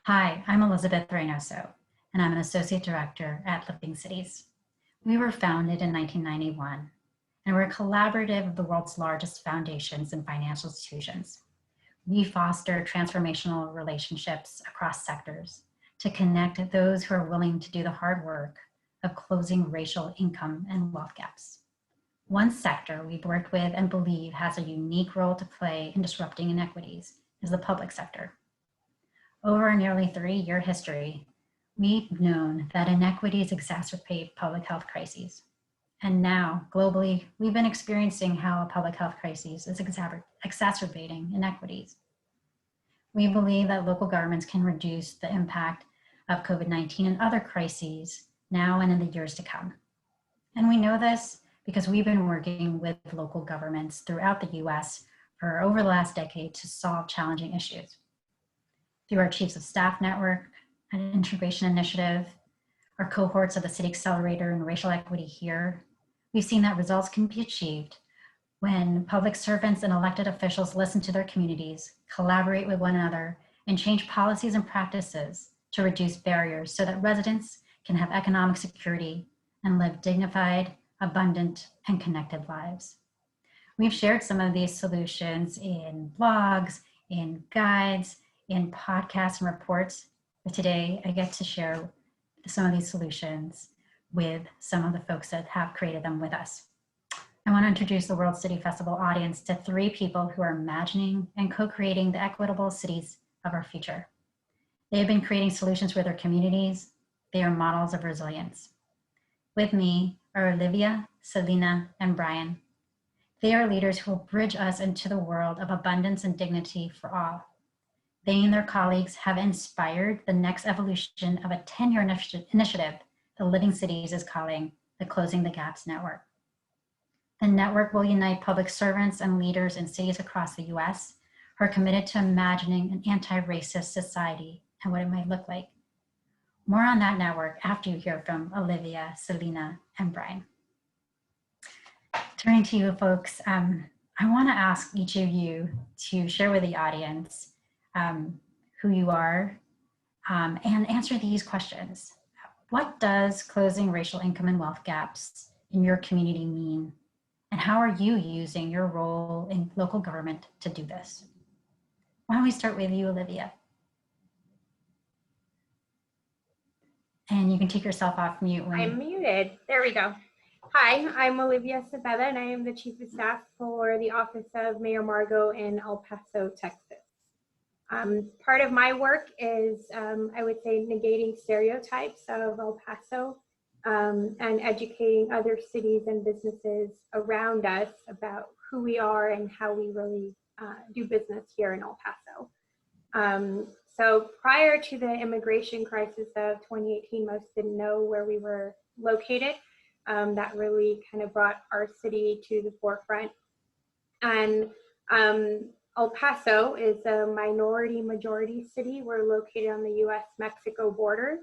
Hi, I'm Elizabeth Reynoso, and I'm an Associate Director at Living Cities. We were founded in 1991, and we're a collaborative of the world's largest foundations and financial institutions. We foster transformational relationships across sectors to connect those who are willing to do the hard work of closing racial income and wealth gaps. One sector we've worked with and believe has a unique role to play in disrupting inequities is the public sector. Over a nearly 3-year history, we've known that inequities exacerbate public health crises. And now, globally, we've been experiencing how a public health crisis is exacerbating inequities. We believe that local governments can reduce the impact of COVID-19 and other crises now and in the years to come. And we know this because we've been working with local governments throughout the US for over the last decade to solve challenging issues. Through our Chiefs of Staff Network, an integration initiative, our cohorts of the City Accelerator and racial equity here, we've seen that results can be achieved when public servants and elected officials listen to their communities, collaborate with one another, and change policies and practices to reduce barriers so that residents can have economic security and live dignified, abundant, and connected lives. We've shared some of these solutions in blogs, in guides, in podcasts and reports, but today I get to share some of these solutions with some of the folks that have created them with us. I want to introduce the World City Festival audience to 3 people who are imagining and co-creating the equitable cities of our future. They have been creating solutions for their communities. They are models of resilience. With me are Olivia, Celina, and Brian. They are leaders who will bridge us into the world of abundance and dignity for all. They and their colleagues have inspired the next evolution of a 10-year initiative the Living Cities is calling the Closing the Gaps Network. The network will unite public servants and leaders in cities across the US who are committed to imagining an anti-racist society and what it might look like. More on that network after you hear from Olivia, Celina, and Brian. Turning to you folks, I want to ask each of you to share with the audience who you are and answer these questions. What does closing racial income and wealth gaps in your community mean? And how are you using your role in local government to do this? Why don't we start with you, Olivia? And you can take yourself off mute. I'm muted. There we go. Hi, I'm Olivia Zepeda, and I am the Chief of Staff for the Office of Mayor Margot in El Paso, Texas. Part of my work is, I would say, negating stereotypes of El Paso and educating other cities and businesses around us about who we are and how we really do business here in El Paso. So prior to the immigration crisis of 2018, most didn't know where we were located. That really kind of brought our city to the forefront. And El Paso is a minority-majority city. We're located on the US-Mexico border.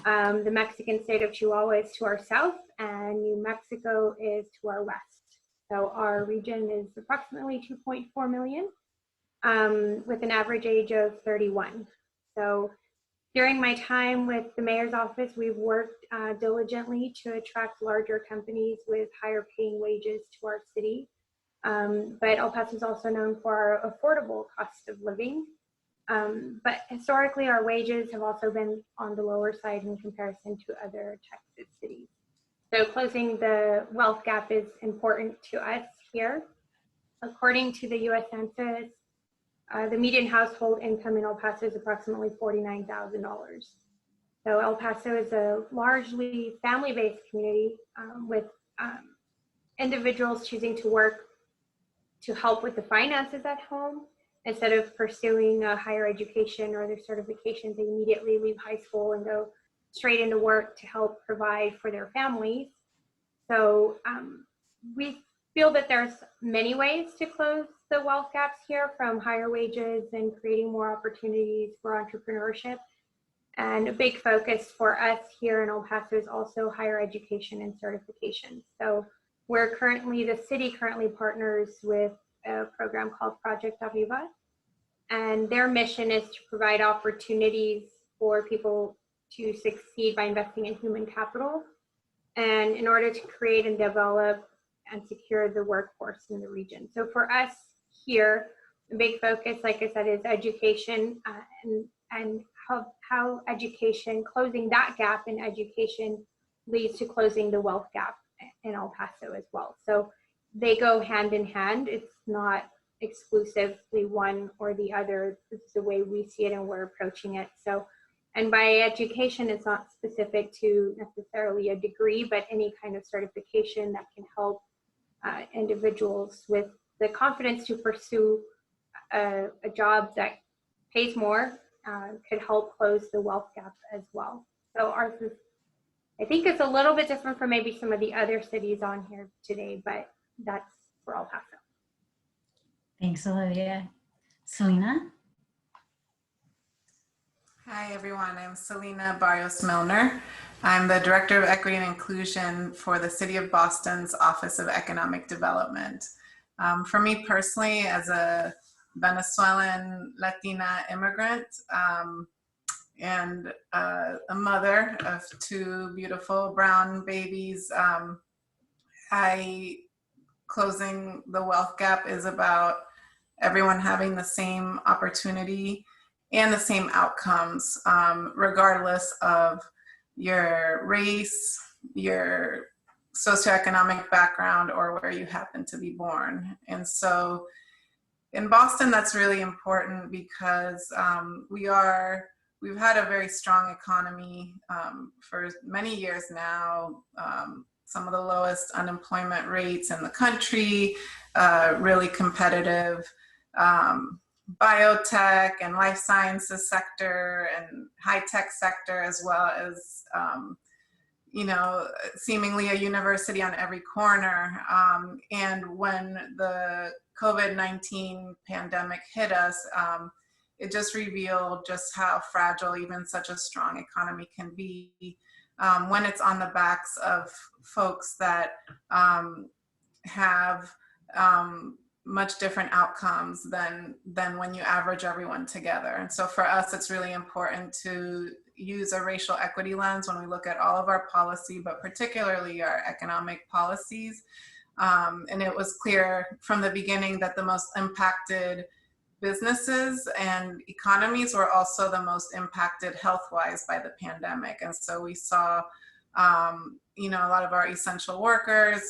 The Mexican state of Chihuahua is to our south, and New Mexico is to our west. So our region is approximately 2.4 million, with an average age of 31. So during my time with the mayor's office, we've worked diligently to attract larger companies with higher paying wages to our city. But El Paso is also known for our affordable cost of living. But historically, our wages have also been on the lower side in comparison to other Texas cities. So closing the wealth gap is important to us here. According to the US Census, the median household income in El Paso is approximately $49,000. So El Paso is a largely family-based community with individuals choosing to work to help with the finances at home. Instead of pursuing a higher education or their certifications, they immediately leave high school and go straight into work to help provide for their families. So we feel that there's many ways to close the wealth gaps here, from higher wages and creating more opportunities for entrepreneurship. And a big focus for us here in El Paso is also higher education and certification. So the city currently partners with a program called Project Arriba, and their mission is to provide opportunities for people to succeed by investing in human capital, and in order to create and develop and secure the workforce in the region. So for us here, the big focus, like I said, is education, and how education, closing that gap in education leads to closing the wealth gap in El Paso as well. So they go hand in hand. It's not exclusively one or the other. It's the way we see it and we're approaching it. So, and by education, it's not specific to necessarily a degree, but any kind of certification that can help individuals with the confidence to pursue a job that pays more, could help close the wealth gap as well. So ours is, I think it's a little bit different from maybe some of the other cities on here today, but that's for El Paso. Thanks, Olivia. Celina? Hi, everyone. I'm Celina Barrios Millner. I'm the Director of Equity and Inclusion for the City of Boston's Office of Economic Development. For me personally, as a Venezuelan Latina immigrant and a mother of two beautiful brown babies, closing the wealth gap is about everyone having the same opportunity and the same outcomes, regardless of your race, your socioeconomic background, or where you happen to be born. And so in Boston, that's really important because we've had a very strong economy for many years now. Some of the lowest unemployment rates in the country, really competitive biotech and life sciences sector and high-tech sector, as well as, seemingly a university on every corner. And when the COVID-19 pandemic hit us, it just revealed just how fragile even such a strong economy can be when it's on the backs of folks that have much different outcomes than when you average everyone together. And so for us, it's really important to use a racial equity lens when we look at all of our policy, but particularly our economic policies. And it was clear from the beginning that the most impacted businesses and economies were also the most impacted health-wise by the pandemic. And so we saw, a lot of our essential workers,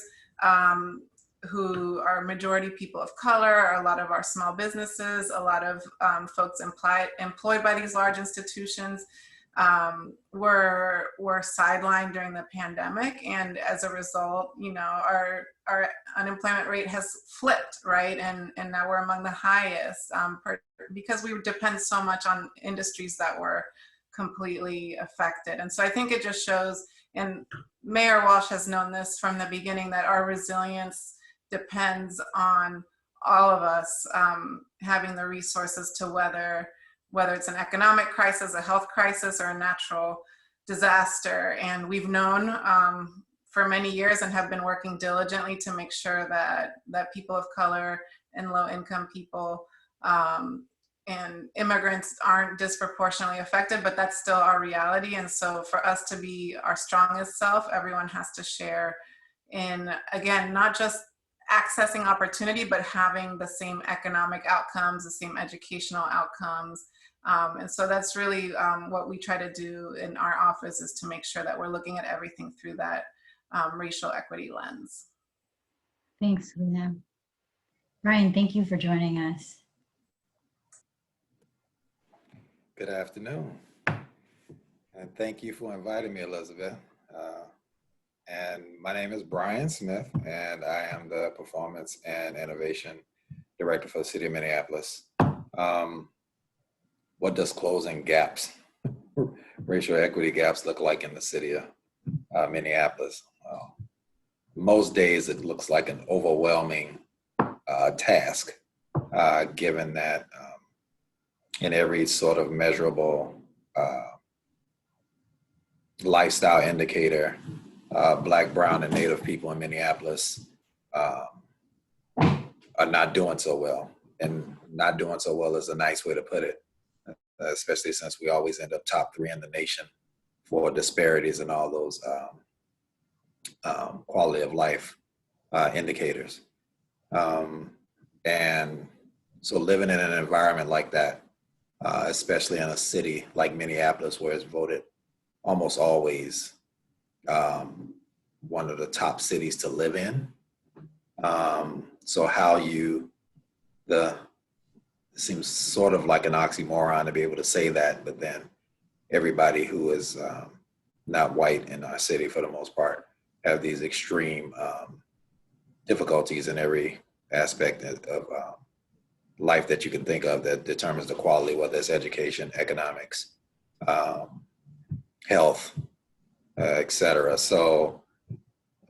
who are majority people of color, a lot of our small businesses, a lot of folks employed by these large institutions were sidelined during the pandemic. And as a result, our unemployment rate has flipped, right? And now we're among the highest because we depend so much on industries that were completely affected. And so I think it just shows, and Mayor Walsh has known this from the beginning, that our resilience depends on all of us having the resources to weather, whether it's an economic crisis, a health crisis, or a natural disaster. And we've known for many years and have been working diligently to make sure that people of color and low-income people and immigrants aren't disproportionately affected, but that's still our reality. And so for us to be our strongest self, everyone has to share in, again, not just accessing opportunity, but having the same economic outcomes, the same educational outcomes. And so that's really what we try to do in our office, is to make sure that we're looking at everything through that racial equity lens. Thanks, Lena. Ryan, thank you for joining us. Good afternoon, and thank you for inviting me, Elizabeth. And my name is Brian Smith, and I am the Performance and Innovation Director for the City of Minneapolis. What does closing gaps, racial equity gaps, look like in the city of Minneapolis? Most days it looks like an overwhelming task, given that in every sort of measurable lifestyle indicator, Black, Brown, and Native people in Minneapolis are not doing so well. And not doing so well is a nice way to put it. especially since we always end up top 3 in the nation for disparities and all those quality of life indicators. And so living in an environment like that, especially in a city like Minneapolis, where it's voted almost always one of the top cities to live in. So how it seems sort of like an oxymoron to be able to say that, but then everybody who is not white in our city for the most part have these extreme difficulties in every aspect of life that you can think of that determines the quality, whether it's education, economics, health, etc. So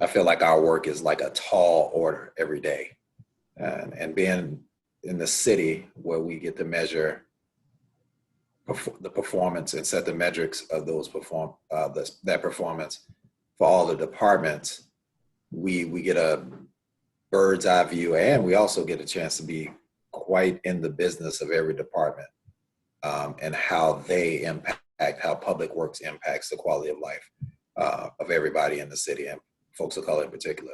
I feel like our work is like a tall order every day. And being in the city where we get to measure the performance and set the metrics of those that performance for all the departments, we get a bird's eye view, and we also get a chance to be quite in the business of every department and how they impact, how public works impacts the quality of life of everybody in the city, and folks of color in particular,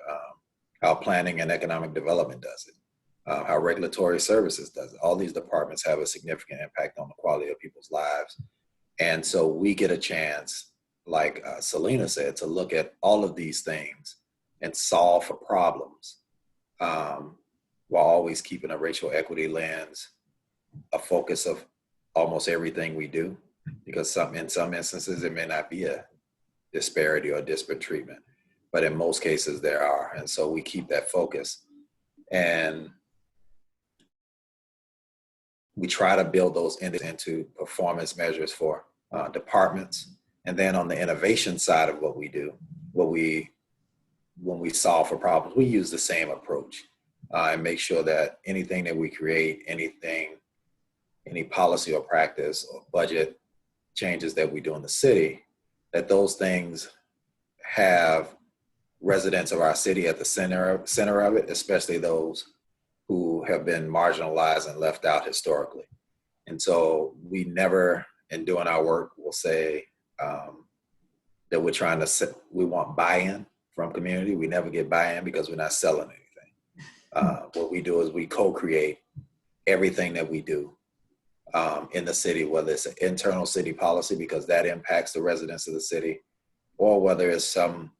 how planning and economic development does it, how regulatory services does it. All these departments have a significant impact on the quality of people's lives. And so we get a chance, like Celina said, to look at all of these things and solve for problems while always keeping a racial equity lens, a focus of almost everything we do, because in some instances, it may not be a disparity or disparate treatment, but in most cases there are. And so we keep that focus. And we try to build those into performance measures for departments. And then on the innovation side of what we do, when we solve for problems, we use the same approach and make sure that anything that we create, any policy or practice or budget changes that we do in the city, that those things have residents of our city at the center of it, especially those who have been marginalized and left out historically. And so we never, in doing our work, will say that we want buy-in from community. We never get buy-in because we're not selling anything. What we do is we co-create everything that we do in the city, whether it's an internal city policy because that impacts the residents of the city, or whether it's some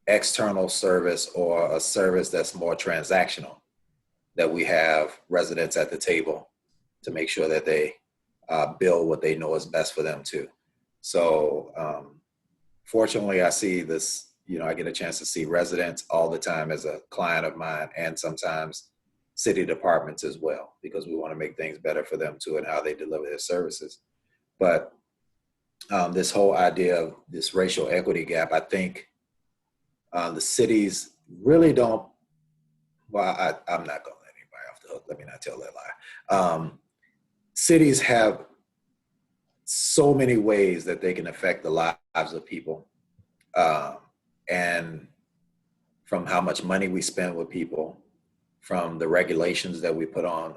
external service or a service that's more transactional, that we have residents at the table to make sure that they build what they know is best for them too. So fortunately, I see this, I get a chance to see residents all the time as a client of mine, and sometimes city departments as well, because we want to make things better for them too and how they deliver their services. But this whole idea of this racial equity gap, I think the cities really don't, I'm not going to let anybody off the hook. Let me not tell that lie. Cities have so many ways that they can affect the lives of people. And from how much money we spend with people, from the regulations that we put on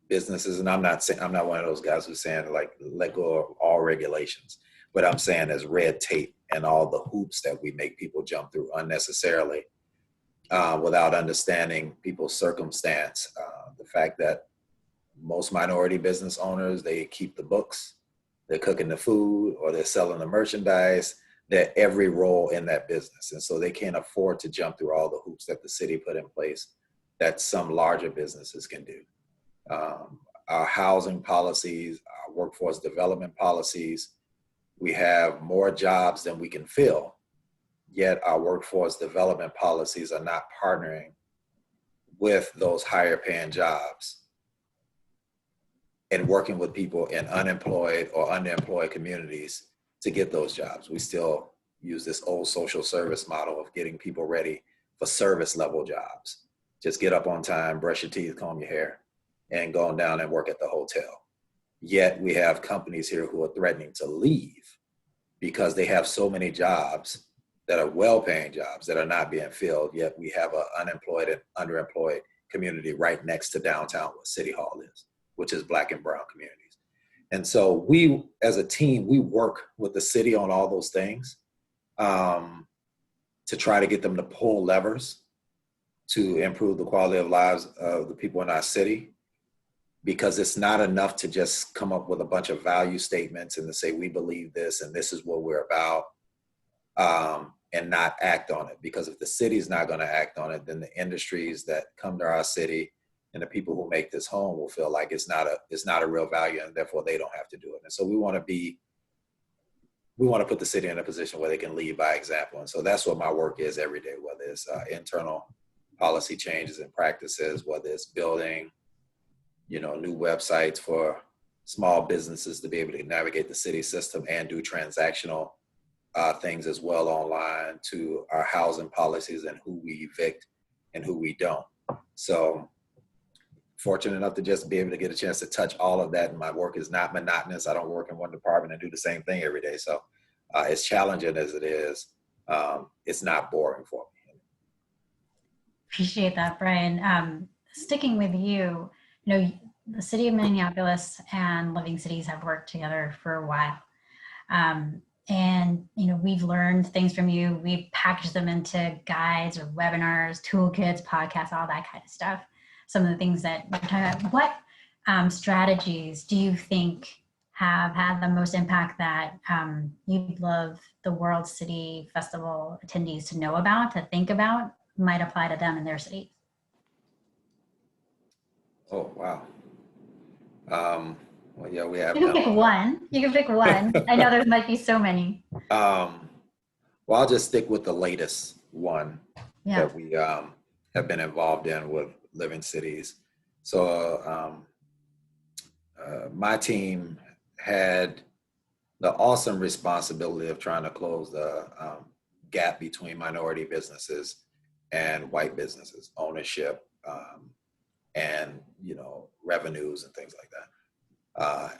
businesses. And I'm not one of those guys who's saying like, let go of all regulations, but I'm saying there's red tape and all the hoops that we make people jump through unnecessarily without understanding people's circumstance. The fact that most minority business owners, they keep the books, they're cooking the food, or they're selling the merchandise, they're every role in that business. And so they can't afford to jump through all the hoops that the city put in place that some larger businesses can do. Our housing policies, our workforce development policies, we have more jobs than we can fill, yet our workforce development policies are not partnering with those higher paying jobs and working with people in unemployed or underemployed communities to get those jobs. We still use this old social service model of getting people ready for service level jobs. Just get up on time, brush your teeth, comb your hair, and go on down and work at the hotel. Yet we have companies here who are threatening to leave because they have so many jobs that are well-paying jobs that are not being filled, yet we have an unemployed and underemployed community right next to downtown where City Hall is, which is Black and brown communities. And so we, as a team, we work with the city on all those things to try to get them to pull levers to improve the quality of lives of the people in our city, because it's not enough to just come up with a bunch of value statements and to say, we believe this and this is what we're about, and not act on it. Because if the city's not going to act on it, then the industries that come to our city and the people who make this home will feel like it's not a real value, and therefore they don't have to do it. And so we want to put the city in a position where they can lead by example. And so that's what my work is every day, whether it's internal policy changes and practices, whether it's building, new websites for small businesses to be able to navigate the city system and do transactional things as well online, to our housing policies and who we evict and who we don't. So fortunate enough to just be able to get a chance to touch all of that. And my work is not monotonous. I don't work in one department and do the same thing every day. So as challenging as it is, it's not boring for me. Appreciate that, Brian. Sticking with you, the city of Minneapolis and Living Cities have worked together for a while. And we've learned things from you. We've packaged them into guides or webinars, toolkits, podcasts, all that kind of stuff. Some of the things that we're talking about. What strategies do you think have had the most impact that you'd love the World City Festival attendees to know about, to think about, might apply to them in their city? Oh, wow. Well, yeah, we have. You can pick one. I know there might be so many. Well, I'll just stick with the latest one that we have been involved in with Living Cities. So my team had the awesome responsibility of trying to close the gap between minority businesses and white businesses, ownership, and revenues and things like that.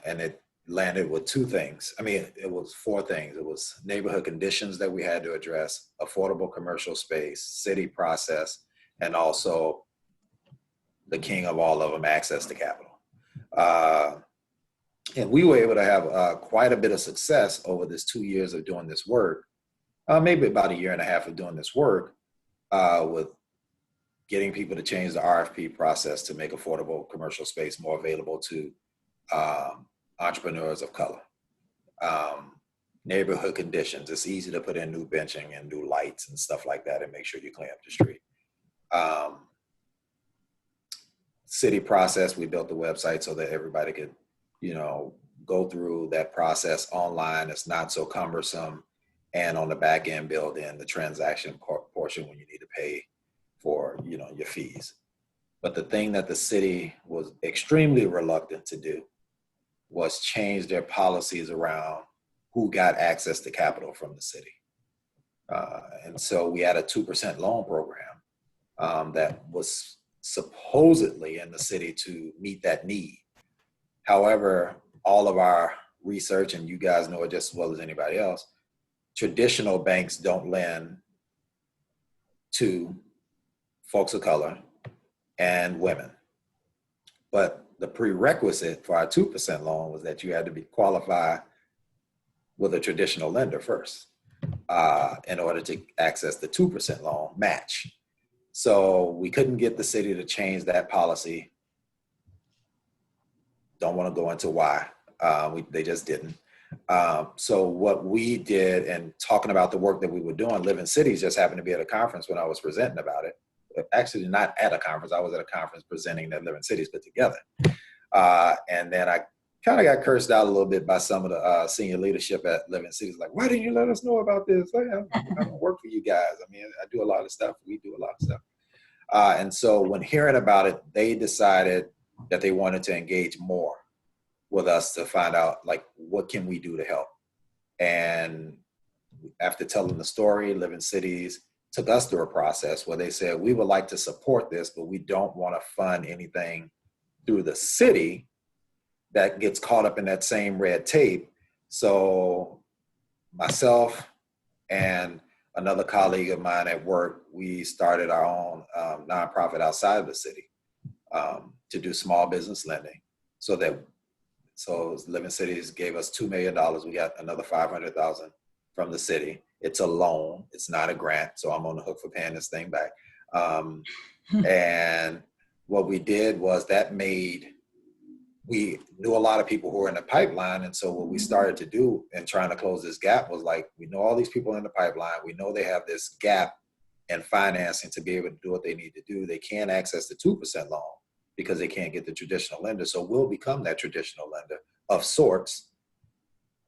And it landed with two things. I mean, it was four things. It was neighborhood conditions that we had to address, affordable commercial space, city process, and also the king of all of them, access to capital. And we were able to have quite a bit of success over this 2 years of doing this work, maybe about a year and a half of doing this work, with getting people to change the RFP process to make affordable commercial space more available to entrepreneurs of color. Neighborhood conditions, it's easy to put in new benching and new lights and stuff like that and make sure you clean up the street. City process, we built the website so that everybody could, go through that process online. It's not so cumbersome. And on the back end, build in the transaction portion when you need to pay for, your fees. But the thing that the city was extremely reluctant to do was change their policies around who got access to capital from the city. And so we had a 2% loan program that was supposedly in the city to meet that need. However, all of our research, and you guys know it just as well as anybody else, traditional banks don't lend to folks of color and women. But the prerequisite for our 2% loan was that you had to be qualified with a traditional lender first in order to access the 2% loan match. So we couldn't get the city to change that policy. Don't want to go into why. They just didn't. So what we did, and talking about the work that we were doing, Living Cities just happened to be at a conference when I was presenting about it. Actually, not at a conference. I was at a conference presenting that Living Cities put together. And then I kind of got cursed out a little bit by some of the senior leadership at Living Cities. Like, why didn't you let us know about this? Like, I don't work for you guys. I mean, I do a lot of stuff. We do a lot of stuff. And so when hearing about it, they decided that they wanted to engage more with us to find out, like, what can we do to help? And after telling the story, Living Cities took us through a process where they said, we would like to support this, but we don't want to fund anything through the city that gets caught up in that same red tape. So myself and another colleague of mine at work, we started our own nonprofit outside of the city to do small business lending So Living Cities gave us $2 million. We got another 500,000 from the city. It's a loan. It's not a grant. So I'm on the hook for paying this thing back. And what we did was we knew a lot of people who were in the pipeline. And so what we started to do in trying to close this gap was like, we know all these people in the pipeline. We know they have this gap in financing to be able to do what they need to do. They can't access the 2% loan because they can't get the traditional lender. So we'll become that traditional lender of sorts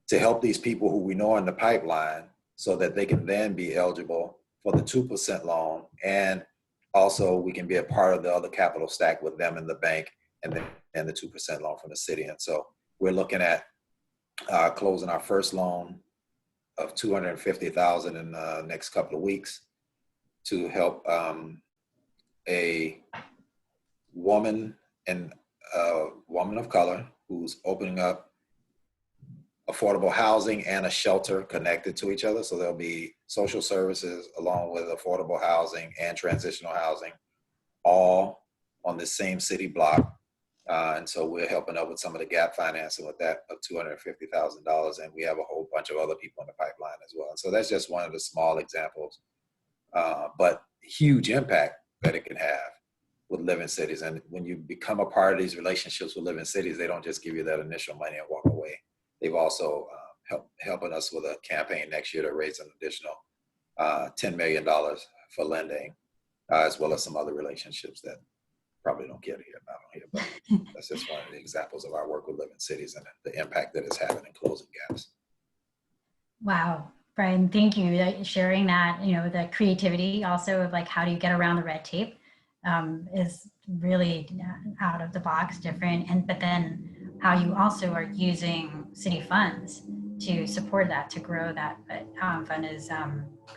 to help these people who we know are in the pipeline so that they can then be eligible for the 2% loan. And also we can be a part of the other capital stack with them in the bank and the 2% loan from the city. And so we're looking at closing our first loan of $250,000 in the next couple of weeks to help a woman of color who's opening up affordable housing and a shelter connected to each other. So there'll be social services along with affordable housing and transitional housing, all on the same city block. And so we're helping out with some of the gap financing with that of $250,000. And we have a whole bunch of other people in the pipeline as well. And so that's just one of the small examples, but huge impact that it can have with Living Cities. And when you become a part of these relationships with Living Cities, they don't just give you that initial money and walk away. They've also helping us with a campaign next year to raise an additional $10 million for lending, as well as some other relationships that probably don't get here, not on here, but that's just one of the examples of our work with Living Cities and the impact that it's having in closing gaps. Wow, Brian, thank you sharing that. You know, the creativity also of like, how do you get around the red tape is really out of the box, different. But then how you also are using city funds to support that, to grow that fund is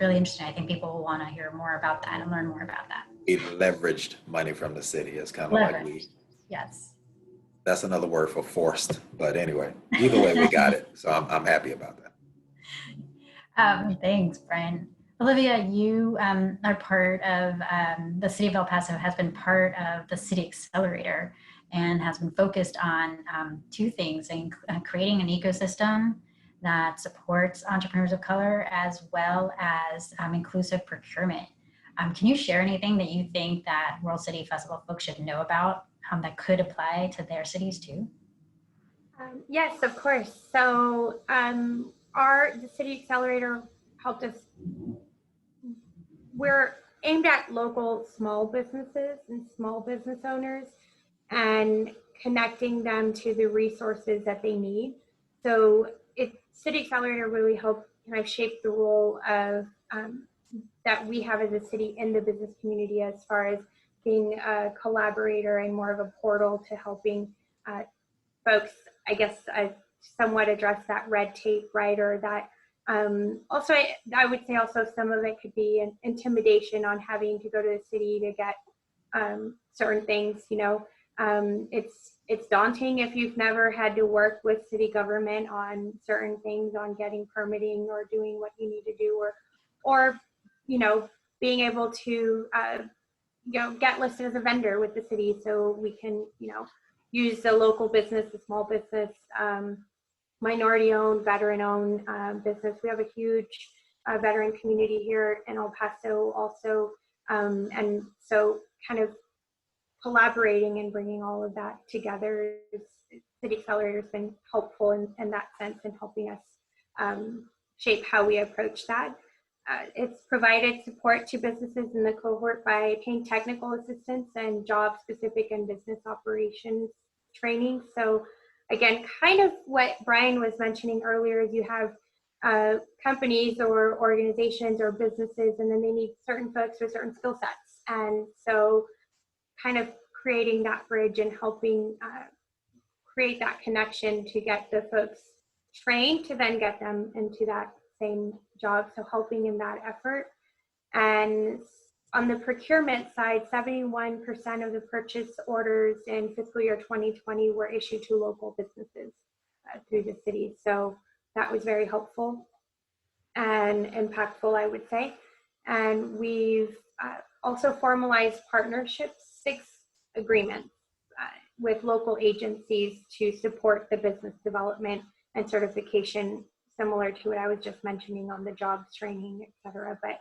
really interesting. I think people will want to hear more about that and learn more about that. We leveraged money from the city. It's kind of like yes. That's another word for forced, but anyway, either way we got it. So I'm happy about that. Thanks, Brian. Olivia, you are part of the City of El Paso has been part of the City Accelerator and has been focused on two things, creating an ecosystem that supports entrepreneurs of color as well as inclusive procurement. Can you share anything that you think that World City Festival folks should know about that could apply to their cities too? Yes, of course. So the City Accelerator helped us. We're aimed at local small businesses and small business owners and connecting them to the resources that they need. So City Accelerator really helped kind of shape the role of that we have as a city in the business community, as far as being a collaborator and more of a portal to helping folks, I guess, somewhat address that red tape, right? Or that also, I would say also some of it could be an intimidation on having to go to the city to get certain things, you know. It's daunting if you've never had to work with city government on certain things, on getting permitting or doing what you need to do, or you know, being able to you know, get listed as a vendor with the city, so we can, you know, use the local business, the small business, minority-owned, veteran-owned business. We have a huge veteran community here in El Paso also, and so kind of collaborating and bringing all of that together. City Accelerator has been helpful in that sense in helping us shape how we approach that. It's provided support to businesses in the cohort by paying technical assistance and job-specific and business operations training. So again, kind of what Brian was mentioning earlier is you have companies or organizations or businesses, and then they need certain folks with certain skill sets. And so kind of creating that bridge and helping create that connection to get the folks trained to then get them into that same job. So helping in that effort. And on the procurement side, 71% of the purchase orders in fiscal year 2020 were issued to local businesses through the city. So that was very helpful and impactful, I would say. And we've also formalized partnerships, 6 agreements with local agencies to support the business development and certification, similar to what I was just mentioning on the jobs training, et cetera, but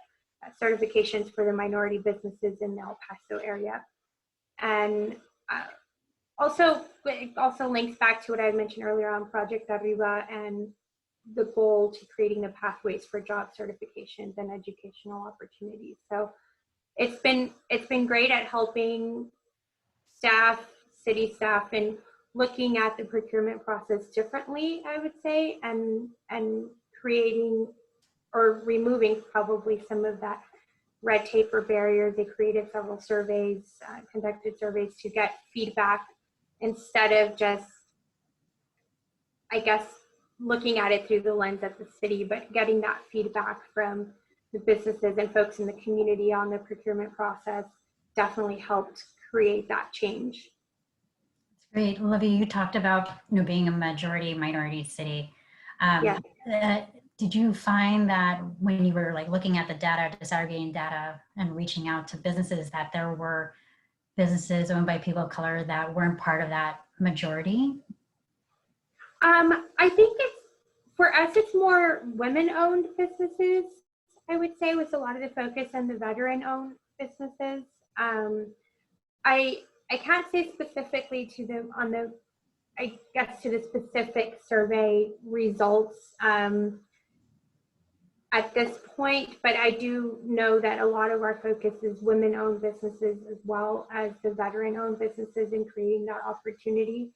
certifications for the minority businesses in the El Paso area. And it also links back to what I mentioned earlier on Project Arriba and the goal to creating the pathways for job certifications and educational opportunities. So it's been great at helping staff, city staff, and looking at the procurement process differently, I would say, and creating or removing probably some of that red tape or barriers. They created several surveys, conducted surveys to get feedback instead of just, I guess, looking at it through the lens of the city, but getting that feedback from the businesses and folks in the community on the procurement process definitely helped create that change. That's great. Olivia, you talked about being a majority minority city. Yeah. Did you find that when you were looking at the data, disaggregating data and reaching out to businesses, that there were businesses owned by people of color that weren't part of that majority? I think for us, it's more women-owned businesses, I would say, with a lot of the focus on the veteran-owned businesses. I can't say specifically to the specific survey results at this point, but I do know that a lot of our focus is women-owned businesses as well as the veteran-owned businesses in creating that opportunity.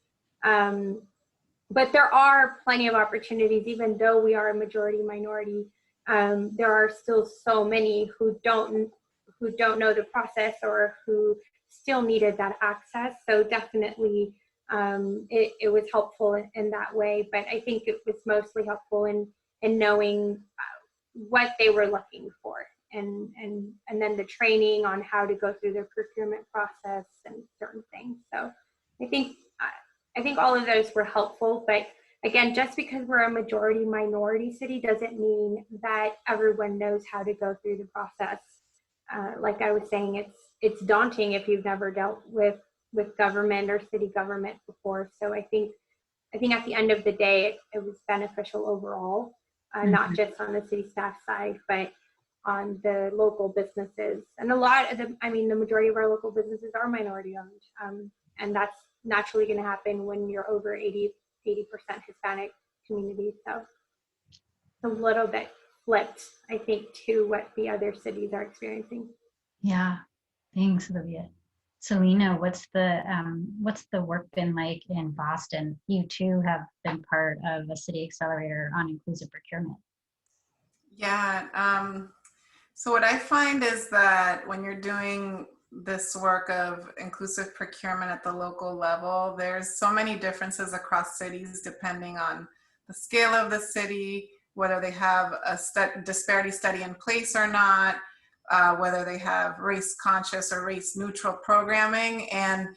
But there are plenty of opportunities, even though we are a majority minority. There are still so many who don't know the process or who still needed that access. So definitely it was helpful in that way, but I think it was mostly helpful in knowing what they were looking for, and then the training on how to go through the procurement process and certain things. So I think all of those were helpful, but again, just because we're a majority minority city doesn't mean that everyone knows how to go through the process. Like I was saying, it's daunting if you've never dealt with government or city government before. So I think at the end of the day, it was beneficial overall, not just on the city staff side, but on the local businesses. And the majority of our local businesses are minority owned. And that's naturally going to happen when you're over 80% Hispanic community. So it's a little bit flipped, I think, to what the other cities are experiencing. Yeah, thanks, Olivia. Celina, what's the work been like in Boston? You too have been part of a city accelerator on inclusive procurement. Yeah. So what I find is that when you're doing this work of inclusive procurement at the local level, there's so many differences across cities depending on the scale of the city, whether they have a disparity study in place or not, whether they have race conscious or race neutral programming. And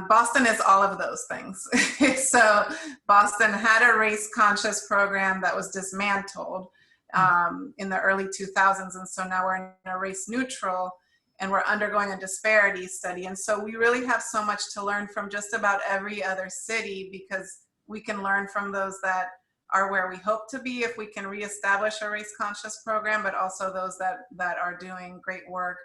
Boston is all of those things. So Boston had a race conscious program that was dismantled in the early 2000s. And so now we're in a race neutral, and we're undergoing a disparity study. And so we really have so much to learn from just about every other city, because we can learn from those that are where we hope to be if we can reestablish a race conscious program, but also those that are doing great work,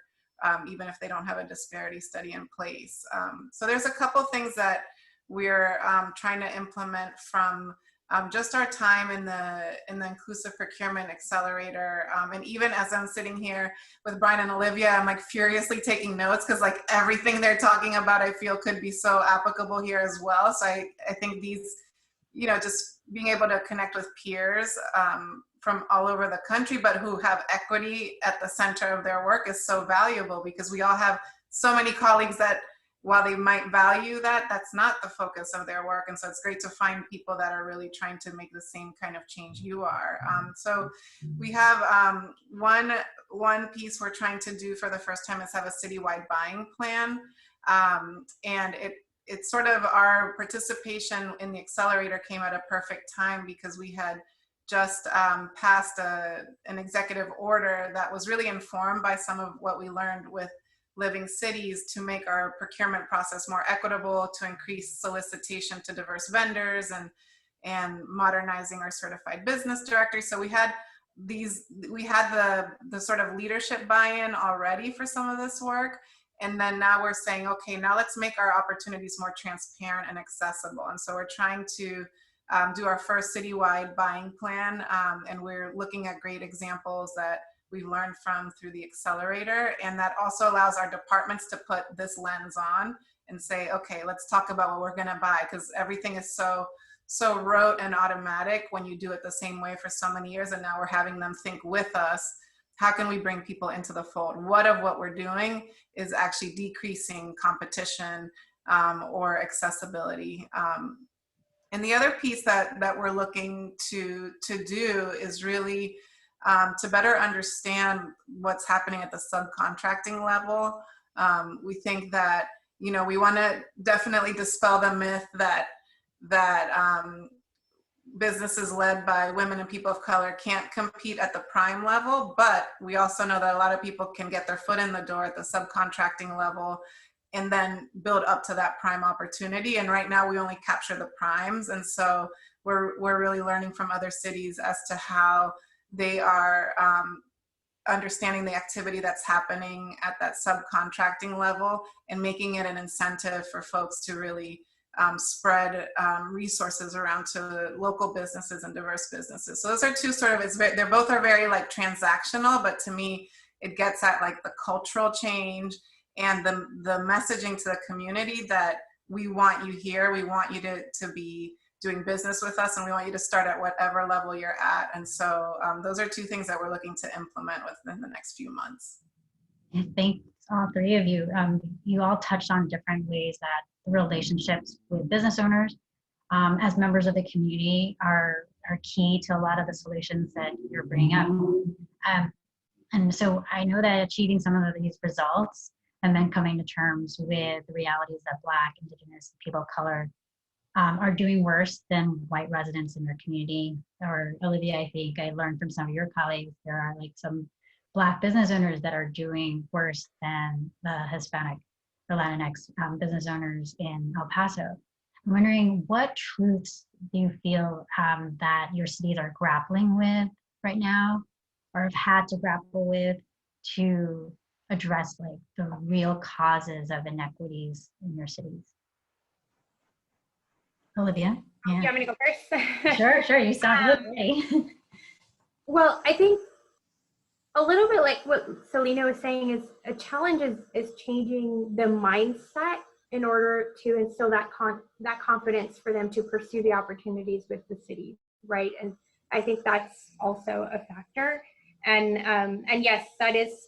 even if they don't have a disparity study in place. So there's a couple things that we're trying to implement from just our time in the Inclusive Procurement Accelerator. And even as I'm sitting here with Brian and Olivia, I'm furiously taking notes, because everything they're talking about, I feel could be so applicable here as well. So I think these, just being able to connect with peers from all over the country, but who have equity at the center of their work is so valuable, because we all have so many colleagues that, while they might value that, that's not the focus of their work. And so it's great to find people that are really trying to make the same kind of change you are. So we have one piece we're trying to do for the first time is have a citywide buying plan. And it's sort of, our participation in the accelerator came at a perfect time, because we had just passed an executive order that was really informed by some of what we learned with living cities to make our procurement process more equitable, to increase solicitation to diverse vendors, and modernizing our certified business directory. So we had the sort of leadership buy-in already for some of this work. And then now we're saying, okay, now let's make our opportunities more transparent and accessible. And so we're trying to do our first citywide buying plan. And we're looking at great examples that we've learned from through the Accelerator. And that also allows our departments to put this lens on and say, okay, let's talk about what we're gonna buy, because everything is so rote and automatic when you do it the same way for so many years. And now we're having them think with us, how can we bring people into the fold? What of what we're doing is actually decreasing competition or accessibility? And the other piece that we're looking to do is really to better understand what's happening at the subcontracting level. We think that, you know, we want to definitely dispel the myth that businesses led by women and people of color can't compete at the prime level, but we also know that a lot of people can get their foot in the door at the subcontracting level and then build up to that prime opportunity. And right now we only capture the primes. And so we're really learning from other cities as to how they are understanding the activity that's happening at that subcontracting level and making it an incentive for folks to really spread resources around to local businesses and diverse businesses. So those are two sort of, they're both are very like transactional, but to me, it gets at like the cultural change and the messaging to the community that we want you here, we want you to be doing business with us, and we want you to start at whatever level you're at. And so those are two things that we're looking to implement within the next few months. Thanks, all three of you. You all touched on different ways that the relationships with business owners as members of the community are key to a lot of the solutions that you're bringing up. And so I know that achieving some of these results and then coming to terms with the realities that Black, Indigenous, people of color are doing worse than white residents in their community. Or Olivia, I think I learned from some of your colleagues, there are like some Black business owners that are doing worse than the Hispanic or Latinx business owners in El Paso. I'm wondering, what truths do you feel that your cities are grappling with right now, or have had to grapple with to address like the real causes of inequities in your cities? Olivia? Yeah. You want me to go first? Sure, you sound okay. Well, I think a little bit like what Celina was saying is a challenge is changing the mindset in order to instill that confidence for them to pursue the opportunities with the city, right? And I think that's also a factor. And yes, that is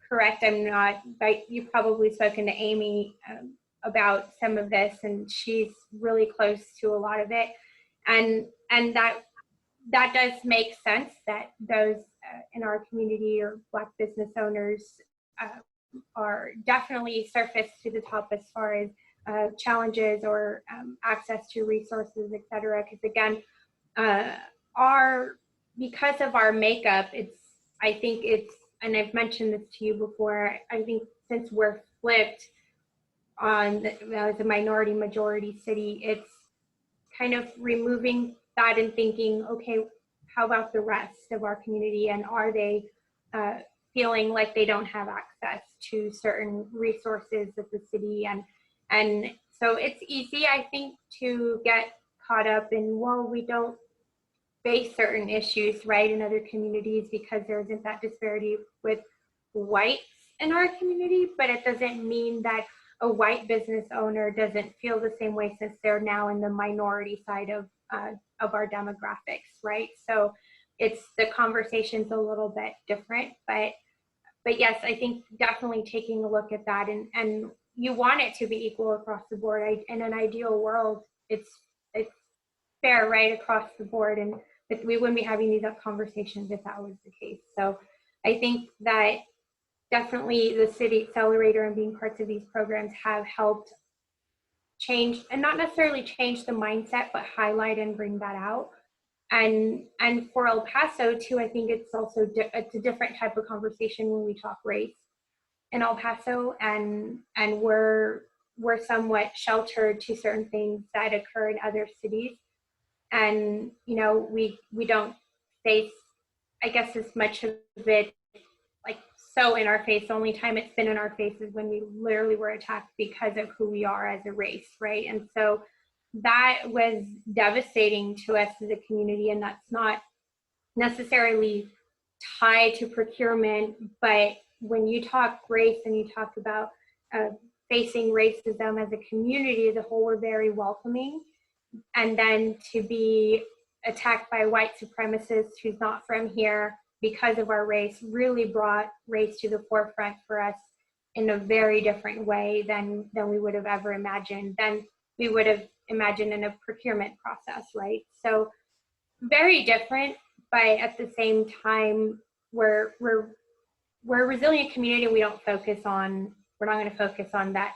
correct. I'm not, you've probably spoken to Amy about some of this, and she's really close to a lot of it. And that does make sense that those in our community or Black business owners are definitely surfaced to the top as far as challenges or access to resources, et cetera. Because again, because of our makeup, I think it's, and I've mentioned this to you before, I think since we're flipped on as a minority majority city, it's kind of removing that and thinking, okay, how about the rest of our community, and are they feeling like they don't have access to certain resources of the city? And so it's easy, I think, to get caught up in, well, we don't face certain issues, right, in other communities because there isn't that disparity with whites in our community, but it doesn't mean that a white business owner doesn't feel the same way since they're now in the minority side of our demographics, right? So it's, the conversation's a little bit different, but yes, I think definitely taking a look at that, and you want it to be equal across the board. In an ideal world, it's fair right across the board, and we wouldn't be having these conversations if that was the case. So I think that definitely the City Accelerator and being parts of these programs have helped change, and not necessarily change the mindset, but highlight and bring that out. And for El Paso too, I think it's also it's a different type of conversation when we talk race. in El Paso, and we're somewhat sheltered to certain things that occur in other cities. And, you know, we don't face, I guess, as much of it like so in our face. The only time it's been in our face is when we literally were attacked because of who we are as a race, right? And so that was devastating to us as a community, and that's not necessarily tied to procurement, but when you talk race and you talk about facing racism as a community as a whole, we're very welcoming. And then to be attacked by white supremacists who's not from here because of our race really brought race to the forefront for us in a very different way than we would have ever imagined, than we would have imagined in a procurement process, right? So very different, but at the same time, we're a resilient community. We don't focus on, we're not going to focus on that,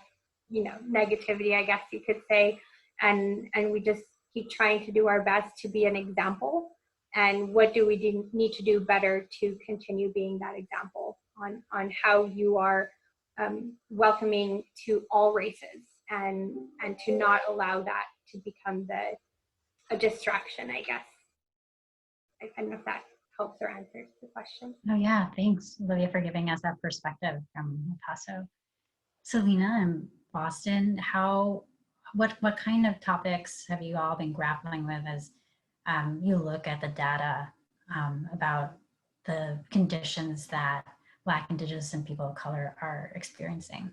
you know, negativity, I guess you could say, and we just keep trying to do our best to be an example. And what do we need to do better to continue being that example on how you are welcoming to all races, and to not allow that to become a distraction, I guess. I don't know if that helps or answers the question. Oh yeah, thanks, Olivia, for giving us that perspective from El Paso. Celina, in Boston, what kind of topics have you all been grappling with as you look at the data about the conditions that Black, Indigenous, and people of color are experiencing?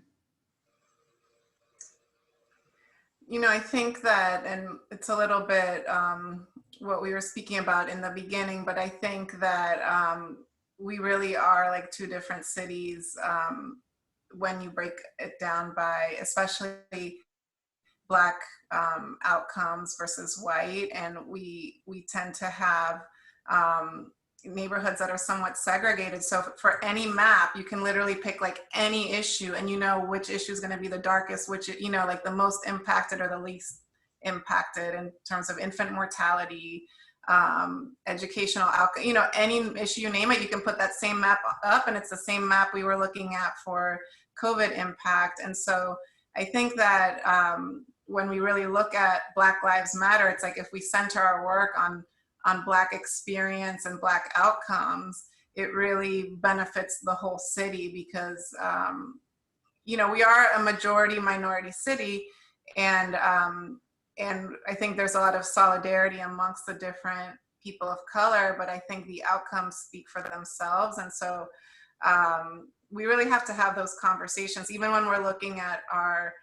You know, I think that, and it's a little bit what we were speaking about in the beginning, but I think that we really are like two different cities when you break it down by especially Black outcomes versus white. And we tend to have neighborhoods that are somewhat segregated. So for any map, you can literally pick like any issue and you know which issue is going to be the darkest, which, you know, like the most impacted or the least impacted in terms of infant mortality, educational outcome, you know, any issue you name it, you can put that same map up, and it's the same map we were looking at for COVID impact. And so I think that when we really look at Black Lives Matter, it's like if we center our work on Black experience and Black outcomes, it really benefits the whole city because, you know, we are a majority minority city, and I think there's a lot of solidarity amongst the different people of color, but I think the outcomes speak for themselves. And so we really have to have those conversations, even when we're looking at our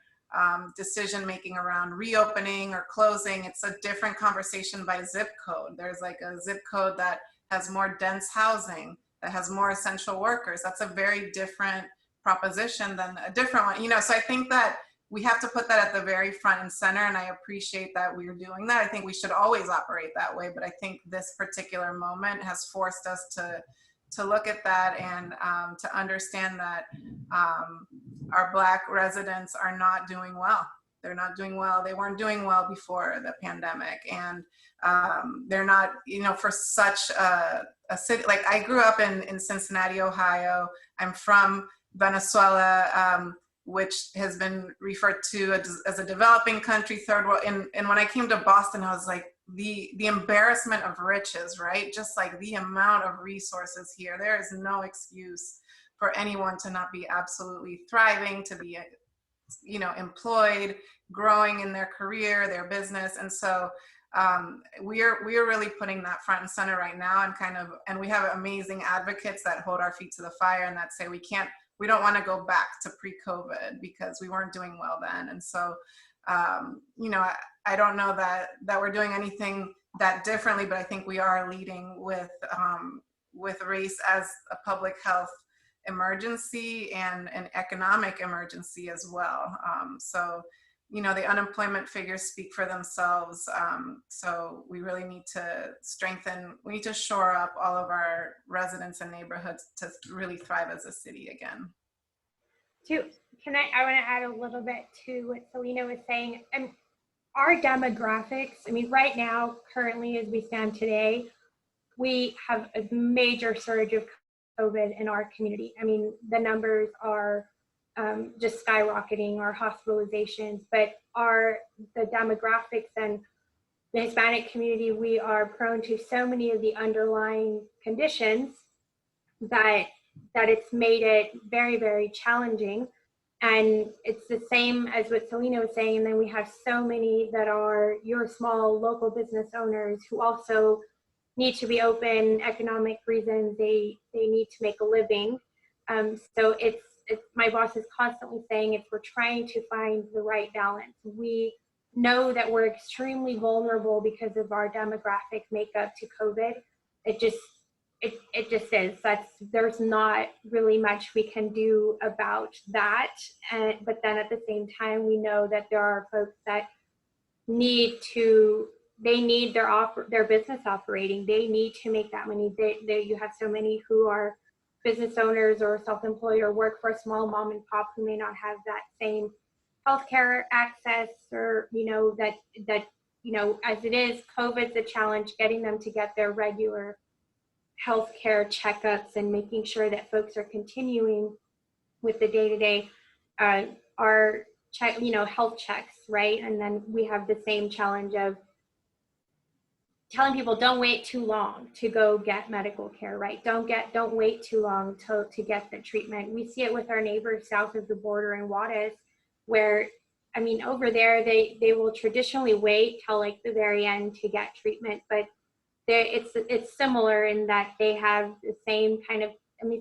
decision making around reopening or closing. It's a different conversation by zip code. There's like a zip code that has more dense housing, that has more essential workers. That's a very different proposition than a different one, you know. So I think that we have to put that at the very front and center, and I appreciate that we're doing that. I think we should always operate that way, but I think this particular moment has forced us to look at that and to understand that our Black residents are not doing well. They're not doing well. They weren't doing well before the pandemic. And they're not, you know, for such a city, like I grew up in Cincinnati, Ohio. I'm from Venezuela, which has been referred to as a developing country, third world. And when I came to Boston, I was like, the embarrassment of riches, right? Just like the amount of resources here. There is no excuse for anyone to not be absolutely thriving, to be, you know, employed, growing in their career, their business. And so we are really putting that front and center right now, and we have amazing advocates that hold our feet to the fire and that say we don't want to go back to pre-COVID because we weren't doing well then. And so, you know, I don't know that we're doing anything that differently, but I think we are leading with race as a public health emergency and an economic emergency as well. So, you know, the unemployment figures speak for themselves. So we really need to we need to shore up all of our residents and neighborhoods to really thrive as a city again. I want to add a little bit to what Celina was saying. And our demographics, I mean, right now, currently, as we stand today, we have a major surge of COVID in our community. I mean, the numbers are just skyrocketing, our hospitalizations, but the demographics and the Hispanic community, we are prone to so many of the underlying conditions that it's made it very, very challenging. And it's the same as what Celina was saying. And then we have so many that are your small local business owners who also need to be open, economic reasons, they need to make a living. So it's my boss is constantly saying we're trying to find the right balance. We know that we're extremely vulnerable because of our demographic makeup to COVID. It just is. There's not really much we can do about that. But then at the same time, we know that there are folks that need their business operating. They need to make that money. You have so many who are business owners or self-employed or work for a small mom and pop who may not have that same healthcare access, or that as it is, COVID's a challenge getting them to get their regular healthcare checkups and making sure that folks are continuing with the day-to-day health checks, right? And then we have the same challenge of telling people don't wait too long to go get medical care, right? Don't wait too long to get the treatment. We see it with our neighbors south of the border in Juarez, where over there they will traditionally wait till like the very end to get treatment, but it's similar in that they have the same kind of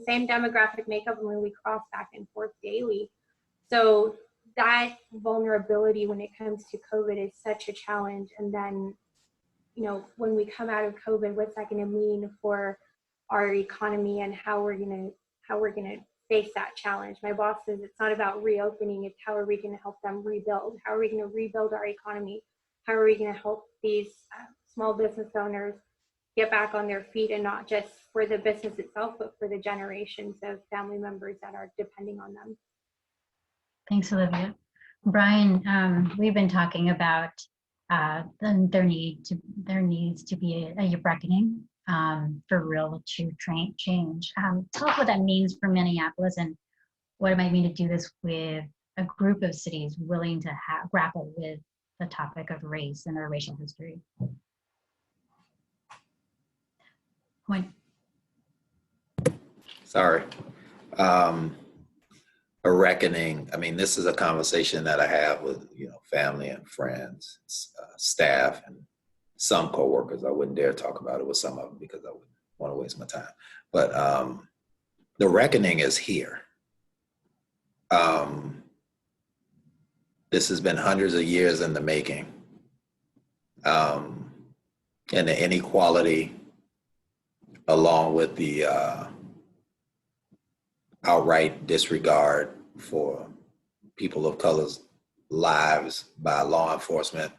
same demographic makeup, when we cross back and forth daily. So that vulnerability when it comes to COVID is such a challenge. And then when we come out of COVID, what's that going to mean for our economy and how we're going to face that challenge? My boss says it's not about reopening, it's how are we going to help them rebuild? How are we going to rebuild our economy? How are we going to help these small business owners get back on their feet, and not just for the business itself, but for the generations of family members that are depending on them? Thanks, Olivia. Brian, we've been talking about there needs to be a reckoning for real true change. Tell us what that means for Minneapolis and what it might mean to do this with a group of cities willing to grapple with the topic of race and our racial history. Sorry. A reckoning. This is a conversation that I have with family and friends, staff, and some coworkers. I wouldn't dare talk about it with some of them because I wouldn't want to waste my time. But the reckoning is here. This has been hundreds of years in the making, and the inequality, along with the outright disregard for people of color's lives by law enforcement,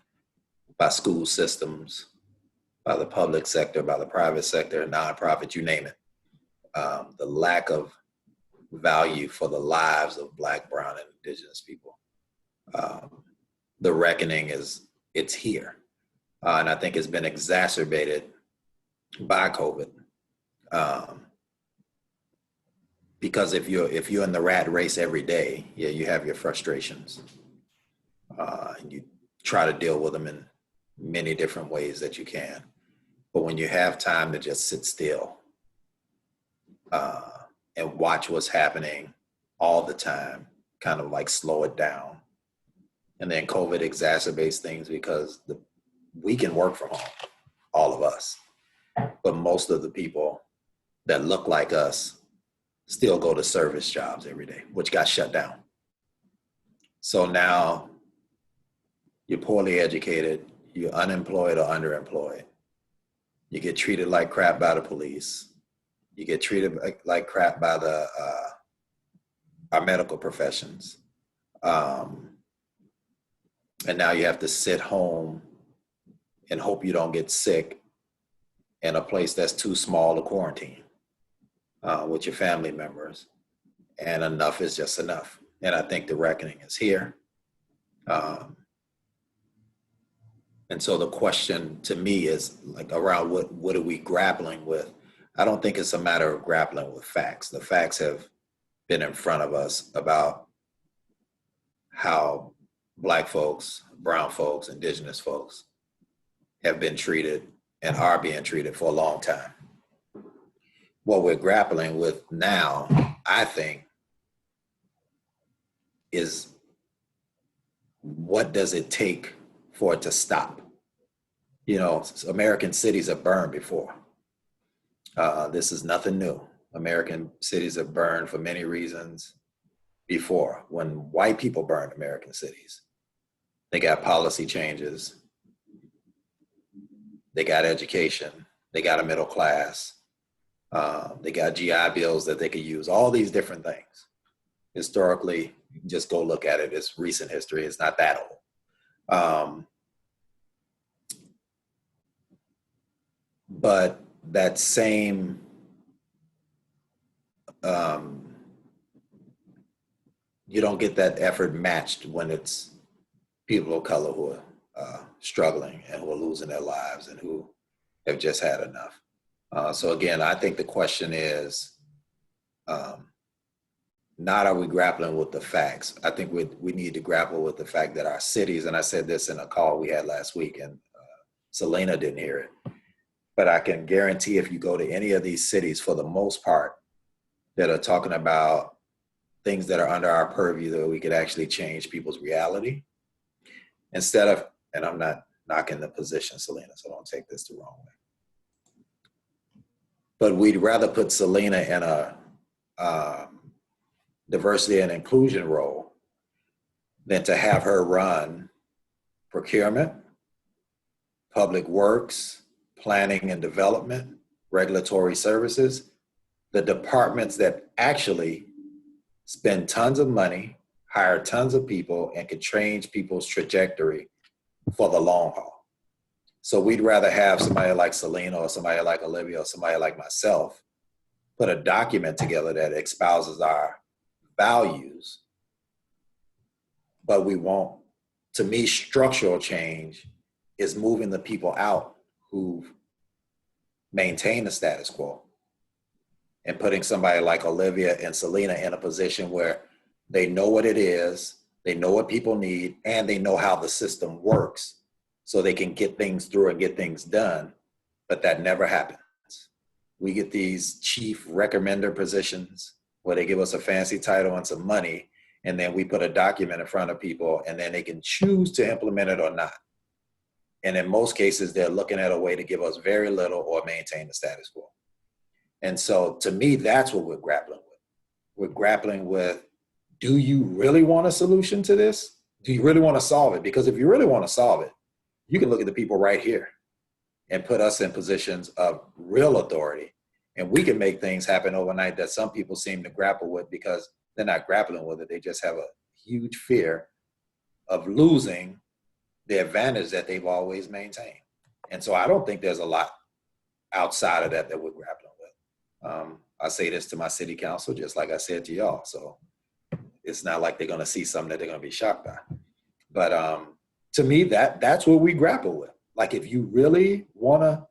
by school systems, by the public sector, by the private sector, nonprofit, you name it. The lack of value for the lives of Black, Brown, and Indigenous people. The reckoning it's here. And I think it's been exacerbated by COVID. Because if you're in the rat race every day, you have your frustrations, and you try to deal with them in many different ways that you can. But when you have time to just sit still and watch what's happening all the time, kind of like slow it down. And then COVID exacerbates things because we can work from home, all of us, but most of the people that look like us still go to service jobs every day, which got shut down. So now you're poorly educated, you're unemployed or underemployed. You get treated like crap by the police. You get treated like crap by our medical professions. And now you have to sit home and hope you don't get sick in a place that's too small to quarantine with your family members. And enough is just enough. And I think the reckoning is here. And so the question to me is like around what are we grappling with? I don't think it's a matter of grappling with facts. The facts have been in front of us about how Black folks, brown folks, Indigenous folks have been treated and are being treated for a long time. What we're grappling with now, I think, is what does it take for it to stop? You know, American cities have burned before. This is nothing new. American cities have burned for many reasons before. When white people burned American cities, they got policy changes, they got education, they got a middle class, they got GI bills that they could use, all these different things. Historically, you can just go look at it. It's recent history. It's not that old. But that same you don't get that effort matched when it's people of color who are struggling and who are losing their lives and who have just had enough. So again, I think the question is, not are we grappling with the facts? I think we need to grapple with the fact that our cities, and I said this in a call we had last week, and Celina didn't hear it, but I can guarantee if you go to any of these cities, for the most part, that are talking about things that are under our purview that we could actually change people's reality, instead of, and I'm not knocking the position, Celina, so don't take this the wrong way, but we'd rather put Celina in a diversity and inclusion role than to have her run procurement, public works, planning and development, regulatory services, the departments that actually spend tons of money, hire tons of people, and could change people's trajectory for the long haul. So we'd rather have somebody like Celina or somebody like Olivia or somebody like myself put a document together that espouses our values, but we won't. To me, structural change is moving the people out who've maintained the status quo and putting somebody like Olivia and Celina in a position where they know what it is, they know what people need, and they know how the system works so they can get things through and get things done, but that never happens. We get these chief recommender positions where they give us a fancy title and some money, and then we put a document in front of people, and then they can choose to implement it or not. And in most cases, they're looking at a way to give us very little or maintain the status quo. And so to me, that's what we're grappling with. We're grappling with, do you really want a solution to this? Do you really want to solve it? Because if you really want to solve it, you can look at the people right here and put us in positions of real authority. And we can make things happen overnight that some people seem to grapple with because they're not grappling with it. They just have a huge fear of losing the advantage that they've always maintained. And so I don't think there's a lot outside of that we're grappling with. I say this to my city council, just like I said to y'all. So it's not like they're going to see something that they're going to be shocked by. But to me, that's what we grapple with. Like, if you really want to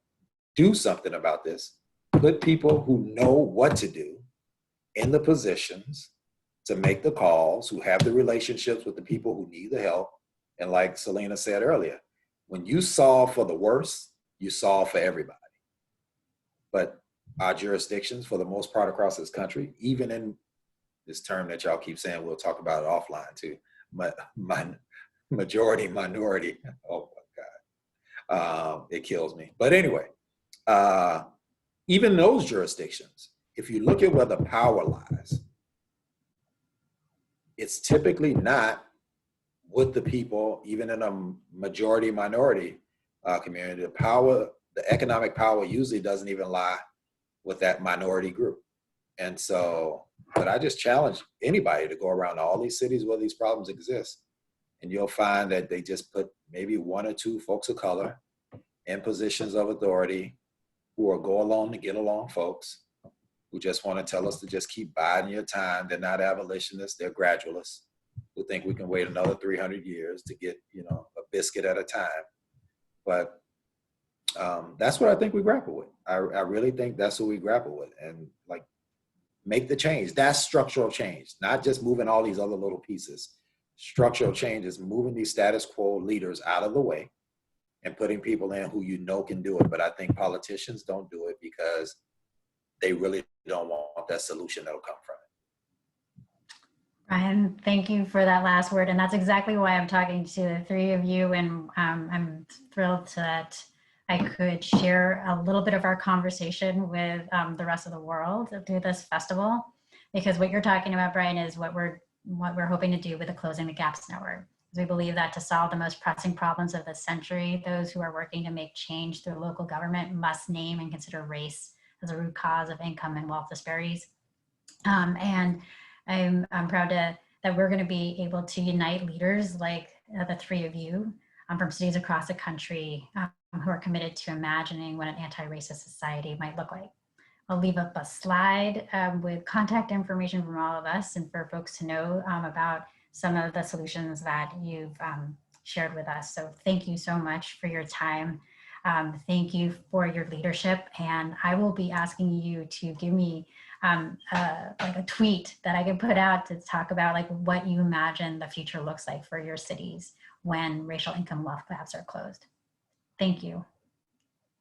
do something about this, put people who know what to do in the positions to make the calls, who have the relationships with the people who need the help. And like Celina said earlier, when you solve for the worst, you solve for everybody. But our jurisdictions, for the most part across this country, even in this term that y'all keep saying, we'll talk about it offline too, majority, minority, oh my God, it kills me. But anyway, even those jurisdictions, if you look at where the power lies, it's typically not with the people, even in a majority minority community. The economic power usually doesn't even lie with that minority group. And so, but I just challenge anybody to go around all these cities where these problems exist, and you'll find that they just put maybe one or two folks of color in positions of authority who are go along to get along folks who just want to tell us to just keep biding your time. They're not abolitionists, they're gradualists who think we can wait another 300 years to get, a biscuit at a time. But that's what I think we grapple with. I really think that's what we grapple with. And like, make the change. That's structural change, not just moving all these other little pieces. Structural change is moving these status quo leaders out of the way and putting people in who you know can do it. But I think politicians don't do it because they really don't want that solution that'll come from it. Brian, thank you for that last word. And that's exactly why I'm talking to the three of you. And I'm thrilled that I could share a little bit of our conversation with the rest of the world through this festival. Because what you're talking about, Brian, is what we're hoping to do with the Closing the Gaps Network. We believe that to solve the most pressing problems of the century, those who are working to make change through local government must name and consider race as a root cause of income and wealth disparities. And I'm proud that we're going to be able to unite leaders like the three of you from cities across the country who are committed to imagining what an anti-racist society might look like. I'll leave up a slide with contact information from all of us and for folks to know about some of the solutions that you've shared with us. So thank you so much for your time. Thank you for your leadership. And I will be asking you to give me like a tweet that I can put out to talk about like what you imagine the future looks like for your cities when racial income wealth gaps are closed. Thank you.